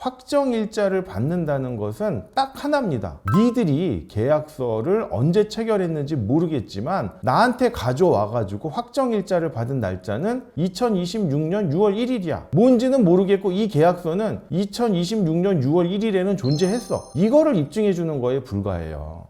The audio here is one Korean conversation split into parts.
확정일자를 받는다는 것은 딱 하나입니다. 니들이 계약서를 언제 체결했는지 모르겠지만 나한테 가져와가지고 확정일자를 받은 날짜는 2026년 6월 1일이야. 뭔지는 모르겠고 이 계약서는 2026년 6월 1일에는 존재했어. 이거를 입증해 주는 거에 불과해요.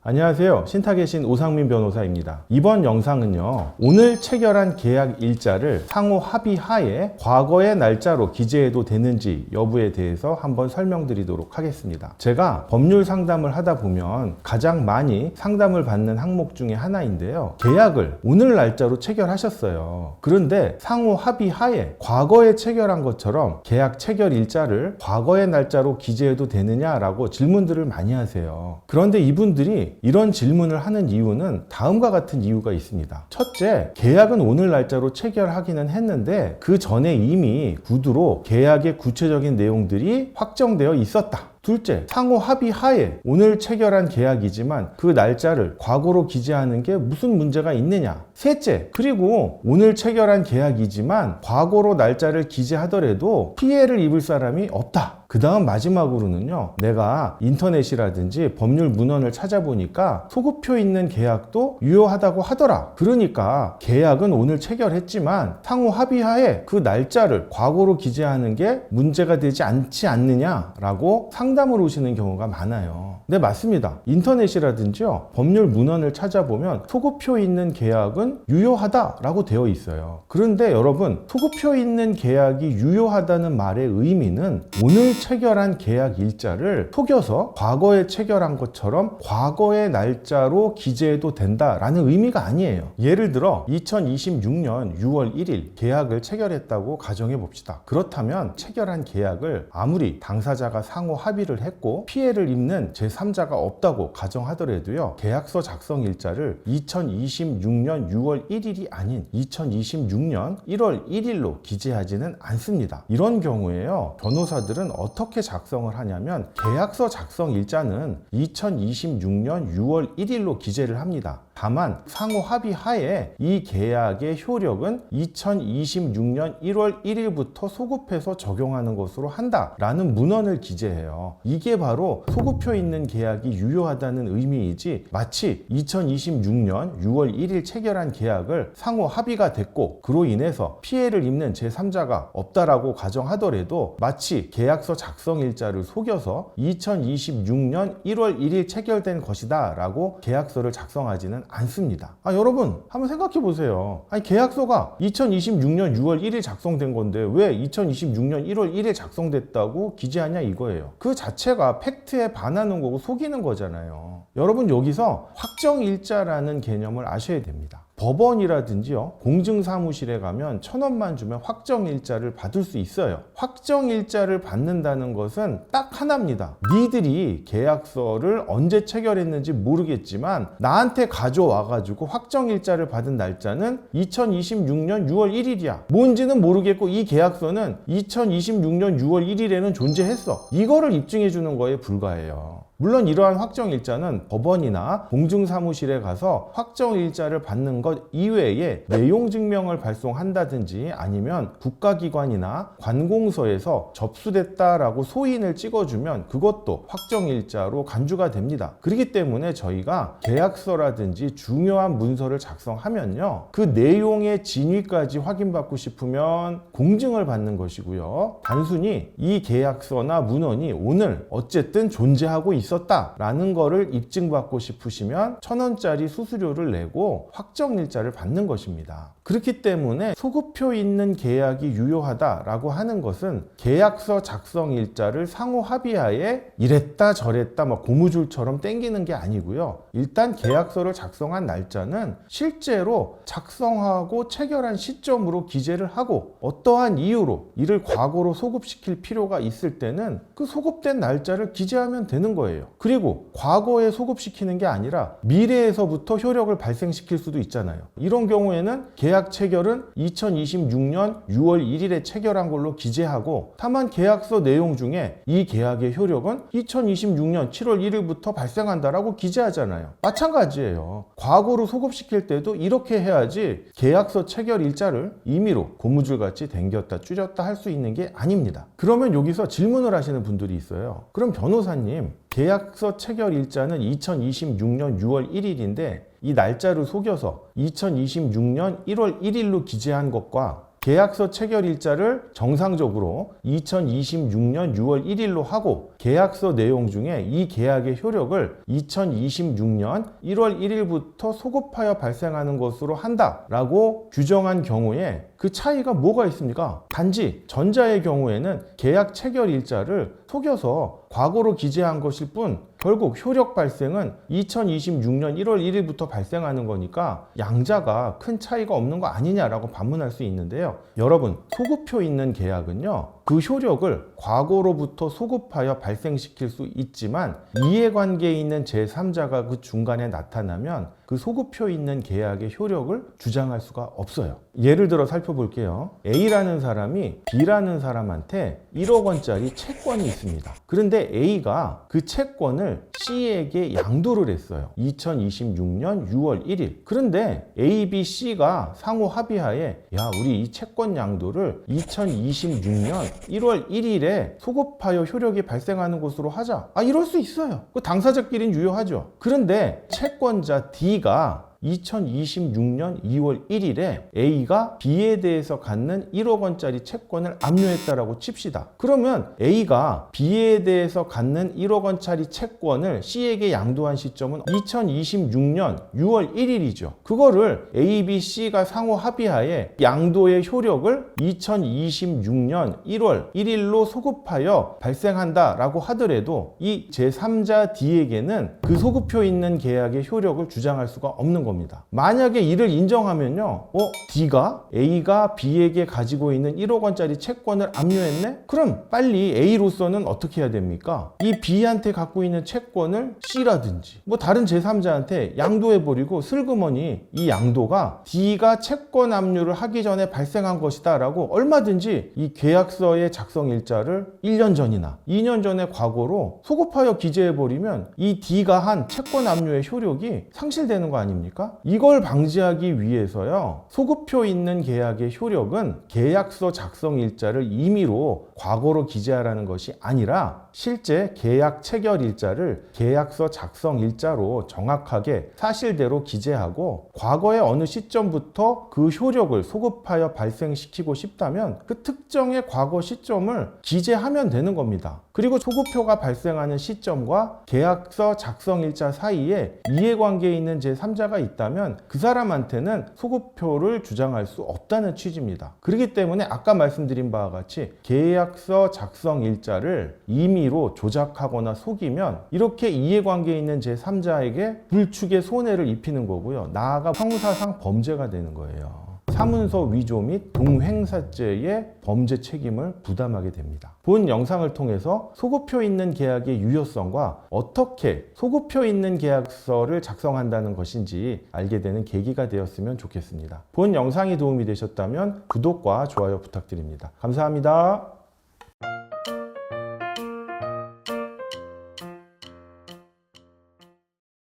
안녕하세요. 신탁의 신 오상민 변호사입니다. 이번 영상은요, 오늘 체결한 계약 일자를 상호 합의하에 과거의 날짜로 기재해도 되는지 여부에 대해서 한번 설명드리도록 하겠습니다. 제가 법률 상담을 하다 보면 가장 많이 상담을 받는 항목 중에 하나인데요. 계약을 오늘 날짜로 체결하셨어요. 그런데 상호 합의하에 과거에 체결한 것처럼 계약 체결 일자를 과거의 날짜로 기재해도 되느냐라고 질문들을 많이 하세요. 그런데 이분들이 이런 질문을 하는 이유는 다음과 같은 이유가 있습니다. 첫째, 계약은 오늘 날짜로 체결하기는 했는데 그 전에 이미 구두로 계약의 구체적인 내용들이 확정되어 있었다. 둘째, 상호 합의하에 오늘 체결한 계약이지만 그 날짜를 과거로 기재하는 게 무슨 문제가 있느냐. 셋째, 그리고 오늘 체결한 계약이지만 과거로 날짜를 기재하더라도 피해를 입을 사람이 없다. 그 다음 마지막으로는요, 내가 인터넷이라든지 법률 문헌을 찾아보니까 소급표 있는 계약도 유효하다고 하더라. 그러니까 계약은 오늘 체결했지만 상호 합의하에 그 날짜를 과거로 기재하는 게 문제가 되지 않지 않느냐라고 상담을 오시는 경우가 많아요. 네, 맞습니다. 인터넷이라든지요, 법률 문헌을 찾아보면 소급표 있는 계약은 유효하다라고 되어 있어요. 그런데 여러분, 소급표 있는 계약이 유효하다는 말의 의미는 오늘 체결한 계약 일자를 속여서 과거에 체결한 것처럼 과거의 날짜로 기재해도 된다라는 의미가 아니에요. 예를 들어 2026년 6월 1일 계약을 체결했다고 가정해 봅시다. 그렇다면 체결한 계약을 아무리 당사자가 상호 합의를 했고 피해를 입는 제3자가 없다고 가정하더라도요, 계약서 작성 일자를 2026년 6월 1일이 아닌 2026년 1월 1일로 기재하지는 않습니다. 이런 경우에요, 변호사들은 어떻게 작성을 하냐면 계약서 작성 일자는 2026년 6월 1일로 기재를 합니다. 다만 상호 합의하에 이 계약의 효력은 2026년 1월 1일부터 소급해서 적용하는 것으로 한다라는 문헌을 기재해요. 이게 바로 소급표 있는 계약이 유효하다는 의미이지, 마치 2026년 6월 1일 체결한 계약을 상호 합의가 됐고 그로 인해서 피해를 입는 제3자가 없다라고 가정하더라도 마치 계약서 작성 일자를 속여서 2026년 1월 1일 체결된 것이다 라고 계약서를 작성하지는 않습니다. 여러분 한번 생각해 보세요. 계약서가 2026년 6월 1일 작성된 건데 왜 2026년 1월 1일 작성됐다고 기재하냐 이거예요. 그 자체가 팩트에 반하는 거고 속이는 거잖아요. 여러분 여기서 확정일자라는 개념을 아셔야 됩니다. 법원이라든지요, 공증사무실에 가면 1,000원만 주면 확정일자를 받을 수 있어요. 확정일자를 받는다는 것은 딱 하나입니다. 니들이 계약서를 언제 체결했는지 모르겠지만 나한테 가져와가지고 확정일자를 받은 날짜는 2026년 6월 1일이야. 뭔지는 모르겠고 이 계약서는 2026년 6월 1일에는 존재했어. 이거를 입증해 주는 거에 불과해요. 물론 이러한 확정일자는 법원이나 공증사무실에 가서 확정일자를 받는 것 이외에 내용증명을 발송한다든지 아니면 국가기관이나 관공서에서 접수됐다라고 소인을 찍어주면 그것도 확정일자로 간주가 됩니다. 그렇기 때문에 저희가 계약서라든지 중요한 문서를 작성하면요, 그 내용의 진위까지 확인받고 싶으면 공증을 받는 것이고요, 단순히 이 계약서나 문헌이 오늘 어쨌든 존재하고 있었다라는 거를 입증받고 싶으시면 1,000원짜리 수수료를 내고 확정일자를 받는 것입니다. 그렇기 때문에 소급표 있는 계약이 유효하다라고 하는 것은 계약서 작성 일자를 상호 합의하에 이랬다 저랬다 막 고무줄처럼 땡기는 게 아니고요. 일단 계약서를 작성한 날짜는 실제로 작성하고 체결한 시점으로 기재를 하고 어떠한 이유로 이를 과거로 소급시킬 필요가 있을 때는 그 소급된 날짜를 기재하면 되는 거예요. 거예요. 그리고 과거에 소급시키는 게 아니라 미래에서부터 효력을 발생시킬 수도 있잖아요. 이런 경우에는 계약 체결은 2026년 6월 1일에 체결한 걸로 기재하고, 다만 계약서 내용 중에 이 계약의 효력은 2026년 7월 1일부터 발생한다라고 기재하잖아요. 마찬가지예요. 과거로 소급시킬 때도 이렇게 해야지 계약서 체결 일자를 임의로 고무줄같이 당겼다 줄였다 할 수 있는 게 아닙니다. 그러면 여기서 질문을 하시는 분들이 있어요. 그럼 변호사님, 계약서 체결 일자는 2026년 6월 1일인데 이 날짜를 속여서 2026년 1월 1일로 기재한 것과 계약서 체결 일자를 정상적으로 2026년 6월 1일로 하고 계약서 내용 중에 이 계약의 효력을 2026년 1월 1일부터 소급하여 발생하는 것으로 한다라고 규정한 경우에 그 차이가 뭐가 있습니까? 단지 전자의 경우에는 계약 체결 일자를 속여서 과거로 기재한 것일 뿐 결국 효력 발생은 2026년 1월 1일부터 발생하는 거니까 양자가 큰 차이가 없는 거 아니냐라고 반문할 수 있는데요. 여러분, 소급표 있는 계약은요, 그 효력을 과거로부터 소급하여 발생시킬 수 있지만 이해관계에 있는 제3자가 그 중간에 나타나면 그 소급표 있는 계약의 효력을 주장할 수가 없어요. 예를 들어 살펴볼게요. A라는 사람이 B라는 사람한테 1억 원짜리 채권이 있습니다. 그런데 A가 그 채권을 C에게 양도를 했어요. 2026년 6월 1일. 그런데 A, B, C가 상호 합의하에 야, 우리 이 채권 양도를 2026년 1월 1일에 소급하여 효력이 발생하는 것으로 하자. 이럴 수 있어요. 그 당사자끼리는 유효하죠. 그런데 채권자 D가 2026년 2월 1일에 A가 B에 대해서 갖는 1억 원짜리 채권을 압류했다라고 칩시다. 그러면 A가 B에 대해서 갖는 1억 원짜리 채권을 C에게 양도한 시점은 2026년 6월 1일이죠. 그거를 A, B, C가 상호 합의하에 양도의 효력을 2026년 1월 1일로 소급하여 발생한다라고 하더라도 이 제3자 D에게는 그 소급표 있는 계약의 효력을 주장할 수가 없는 겁니다. 만약에 이를 인정하면요, D가 A가 B에게 가지고 있는 1억 원짜리 채권을 압류했네? 그럼 빨리 A로서는 어떻게 해야 됩니까? 이 B한테 갖고 있는 채권을 C라든지 다른 제3자한테 양도해버리고 슬그머니 이 양도가 D가 채권 압류를 하기 전에 발생한 것이다 라고 얼마든지 이 계약서의 작성 일자를 1년 전이나 2년 전의 과거로 소급하여 기재해버리면 이 D가 한 채권 압류의 효력이 상실되는 거 아닙니까? 이걸 방지하기 위해서요, 소급표 있는 계약의 효력은 계약서 작성 일자를 임의로 과거로 기재하라는 것이 아니라 실제 계약 체결 일자를 계약서 작성 일자로 정확하게 사실대로 기재하고 과거의 어느 시점부터 그 효력을 소급하여 발생시키고 싶다면 그 특정의 과거 시점을 기재하면 되는 겁니다. 그리고 소급표가 발생하는 시점과 계약서 작성 일자 사이에 이해관계에 있는 제3자가 있다면 그 사람한테는 소급표를 주장할 수 없다는 취지입니다. 그렇기 때문에 아까 말씀드린 바와 같이 계약서 작성 일자를 임의로 조작하거나 속이면 이렇게 이해관계에 있는 제3자에게 불축의 손해를 입히는 거고요. 나아가 형사상 범죄가 되는 거예요. 사문서 위조 및 동행사죄의 범죄 책임을 부담하게 됩니다. 본 영상을 통해서 소급표 있는 계약의 유효성과 어떻게 소급표 있는 계약서를 작성한다는 것인지 알게 되는 계기가 되었으면 좋겠습니다. 본 영상이 도움이 되셨다면 구독과 좋아요 부탁드립니다. 감사합니다.